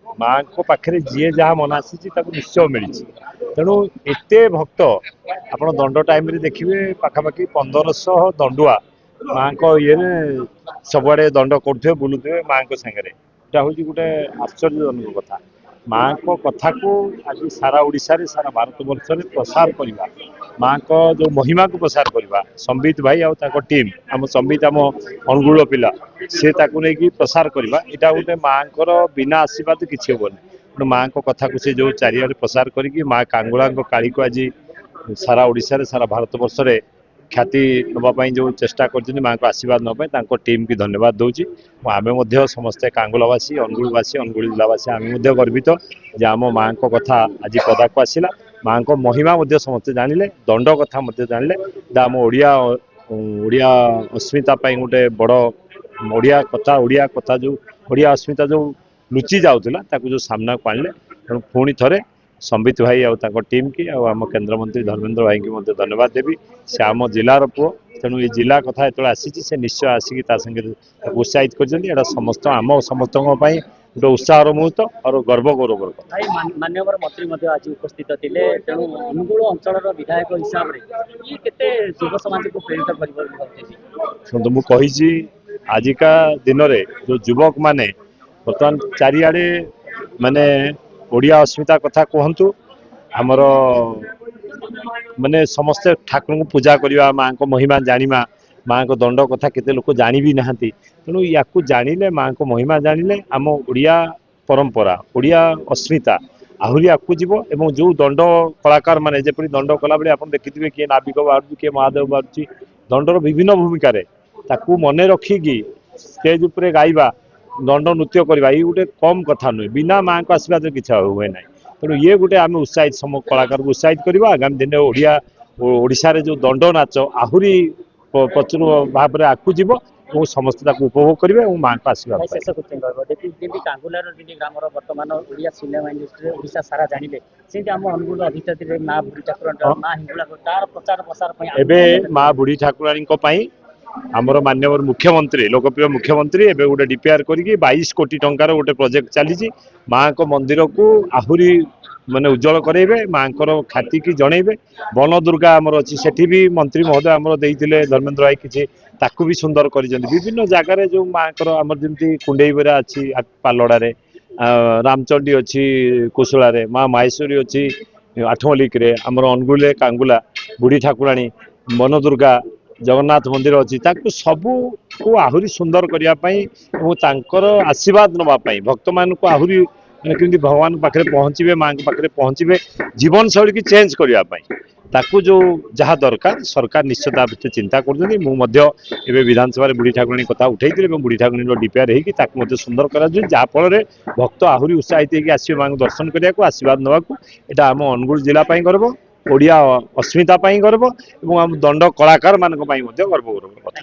माँ को पाखे जी जहाँ मनासी निश्चय मिली तेणु एत भक्त आप दंड टाइम देखिए पाखापाखि 1500 दंडुआ माँ को ये सबुआड़े दंड करुवे बुलुवे माँ को सागर यहाँ हूँ गोटे आश्चर्यजनक कथा माँ को कथा को आज सारा ओडिशा रे सारा भारत वर्ष में प्रसार करवा माँ को जो महिमा को प्रसार करवा संबित भाई आउ टीम आम संबित आम अनुगुल पिला सी नहीं प्रसार करवा यहाँ गोटे माँ को बिना आशीर्वाद किसी हेनी माँ को कथा को सी जो चारिड़े प्रसार करके माँ कांगुला काली को आज सारा ओडिशा रे सारा भारत वर्ष में ख्याति नापी जो चेष्टा कर माँ को आशीर्वाद नापी टीम की धन्यवाद दूची आम समस्ते कांगुलावासी अनुगुलवासी अनुगुल जिलावासी आम गर्वित जे आम माँ को कथा आज पदा को आसला माँ को महिमा समस्ते जानिले दंड कथा जानिले आम ओडिया ओडिया अस्मिता गोटे बड़ ओडिया कथा जो ओडिया अस्मिता जो लुचि जाऊला जो सामना को आणले तेणु पुणी थे संबित भाई आउ टीम की आम केन्द्रमंत्री धर्मेंद्र भाई की धन्यवाद देवी से आम जिलार पुओ तेणु ये जिला कथा जो आसी से निश्चय आसिक उत्साहित कर समस्त आम समस्त गोटे उत्साह मुहूर्त और गर्व गौरव कथा माननीय मंत्री आज उपस्थित थे तेणु अनुगुल अंचल विधायक हिसाब से युव समाज को प्रेरित शुणु मुझे आजिका दिन में जो युवक माने बर्तमान चारिआडे माने ओडिया अस्मिता कथा कहतु आमर माने समस्ते ठाकुर को पूजा करवा माँ को महिमा जानिमा माँ को दंड कथा केते लोक जानी भी नहांती तेणु या जानिले माँ को महिमा जानिले आम ओडिया परंपरा ओडिया अस्मिता आहरी आगू जीव एवं जो दंड कलाकार माने जेपरी दंड कला बेले आप देखिथे किए नाविक बाहर किए महादेव बाहर दंडर विभिन्न भूमिका ताकू मन रखिकी स्टेज उपरे गाइबा दंड नृत्य करवा ये गोटे कम कथा नुहे बिना माँ को आशीर्वाद किसी हुए ना तेणु ये गोटे आम उत्साहित सम कलाकार को उत्साहित करवा आगामी दिन ओडिया ओडिशा रे जो दंड नाच आहरी प्रचुर भाव में आगू जीव और समस्त उपभोग करेंगे और माँ को आशीर्वाद कांगुलार ग्राम बर्तमान ओडिया सिनेमा इंडस्ट्री ओडिशा सारा जानिले से आम अनुगुल अधिष्ठात्री माँ बुढ़ी ठाकुर माँ हिंगुला तार प्रचार प्रसार एवं माँ बुढ़ी ठाकुराणी आमर माननीय मुख्यमंत्री लोकप्रिय मुख्यमंत्री एवं गोटे डीपीआर करके 22 कोटी टंकार गोटे प्रोजेक्ट चली माँ को मंदिर को आहरी माने उज्जवल करेबे माँ को ख्याति की जनइबे वन दुर्गा आमर अच्छी सेठी भी मंत्री महोदय आमर देइतिले धर्मेंद्र भाई किसी ताकू भी सुंदर कर विभिन्न जगार जो माँ को आमर जमी कुंडेईबेरा अच्छी पालड़े रामचंडी अच्छी कुशुला माँ माहेश्वरी अच्छी आठमल्लिक आमर अनुगुले कांगुला बुढ़ी ठाकुराणी वन दुर्गा जगन्नाथ मंदिर अच्छी सबू को आहरी सुंदर करने आशीर्वाद नापी भक्त मान को आहरी कमी भगवान पाखे पहुँचे माँ के पाखे पहुँचे जीवन शैली की चेंज करने जो जहाँ दरकार सरकार निश्चित चिंता कर विधानसभा बुढ़ी ठाकुराणी कथा उठे बुढ़ी ठाकुराणी डीपीआर होती सुंदर कर जहाँफल भक्त आहरी उत्साहित आसवे माँ को दर्शन करने को आशीर्वाद नाकू यहाँ आम अनुगुल जिलापाई गर्व ओडिया अस्मिता गर्व और आम दंड कलाकार मान गर्व गौरव कथा।